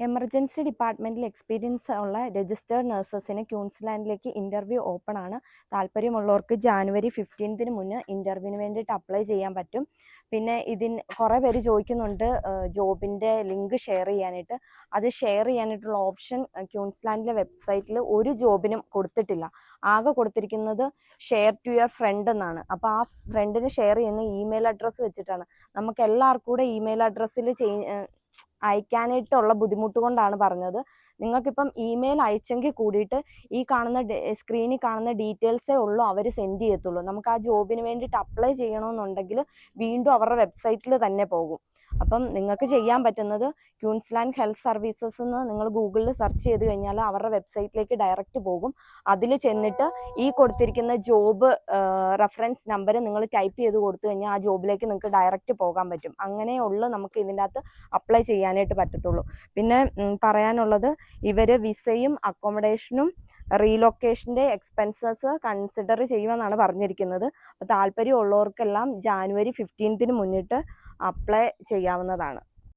Emergency ഡിപ്പാർട്ട്മെൻറ്റിൽ experience ഉള്ള registered നഴ്സസിന് ക്യൂൻസ്ലാൻഡിലേക്ക് interview open ആണ്. താല്പര്യമുള്ളവർക്ക് ജാനുവരി 15 മുന്നേ ഇൻ്റർവ്യൂവിന് വേണ്ടിയിട്ട് അപ്ലൈ ചെയ്യാൻ പറ്റും. പിന്നെ കുറേ പേര് ചോദിക്കുന്നുണ്ട് ജോബിൻ്റെ ലിങ്ക് ഷെയർ ചെയ്യാനായിട്ട്. അത് ഷെയർ ചെയ്യാനായിട്ടുള്ള ഓപ്ഷൻ ക്യൂൻസ്ലാൻഡിലെ വെബ്സൈറ്റിൽ ഒരു ജോബിനും കൊടുത്തിട്ടില്ല. ആകെ കൊടുത്തിരിക്കുന്നത് ഷെയർ ടു യുവർ ഫ്രണ്ട് എന്നാണ്. അപ്പോൾ ആ ഫ്രണ്ടിന് ഷെയർ ചെയ്യുന്ന ഇമെയിൽ അഡ്രസ്സ് വെച്ചിട്ടാണ്. നമുക്ക് എല്ലാവർക്കും കൂടെ ഇമെയിൽ അഡ്രസ്സിൽ അയക്കാനായിട്ടുള്ള ബുദ്ധിമുട്ട് കൊണ്ടാണ് പറഞ്ഞത്. നിങ്ങൾക്കിപ്പം ഇമെയിൽ അയച്ചെങ്കിൽ കൂടിയിട്ട് ഈ കാണുന്ന സ്ക്രീനിൽ കാണുന്ന ഡീറ്റെയിൽസേ ഉള്ളൂ അവർ സെൻഡ് ചെയ്യത്തുള്ളൂ. നമുക്ക് ആ ജോബിന് വേണ്ടിയിട്ട് അപ്ലൈ ചെയ്യണമെന്നുണ്ടെങ്കിൽ വീണ്ടും അവരുടെ വെബ്സൈറ്റിൽ തന്നെ പോകും. അപ്പം നിങ്ങൾക്ക് ചെയ്യാൻ പറ്റുന്നത് ക്യൂൻസ്ലാൻഡ് ഹെൽത്ത് സർവീസസ് എന്ന് നിങ്ങൾ ഗൂഗിളിൽ സെർച്ച് ചെയ്ത് കഴിഞ്ഞാൽ അവരുടെ വെബ്സൈറ്റിലേക്ക് ഡയറക്റ്റ് പോകും. അതിൽ ചെന്നിട്ട് ഈ കൊടുത്തിരിക്കുന്ന ജോബ് റെഫറൻസ് നമ്പർ നിങ്ങൾ ടൈപ്പ് ചെയ്ത് കൊടുത്തു കഴിഞ്ഞാൽ ആ ജോബിലേക്ക് നിങ്ങൾക്ക് ഡയറക്റ്റ് പോകാൻ പറ്റും. അങ്ങനെയുള്ളൂ നമുക്ക് ഇതിൻ്റെ അകത്ത് അപ്ലൈ ചെയ്യാനായിട്ട് പറ്റത്തുള്ളൂ. പിന്നെ പറയാനുള്ളത്, ഇവർ വിസയും അക്കോമഡേഷനും റീലൊക്കേഷൻ്റെ എക്സ്പെൻസസ് കൺസിഡർ ചെയ്യുമെന്നാണ് പറഞ്ഞിരിക്കുന്നത്. അപ്പോൾ താല്പര്യമുള്ളവർക്കെല്ലാം ജാനുവരി 15 മുന്നിട്ട് അപ്ലൈ ചെയ്യാവുന്നതാണ്.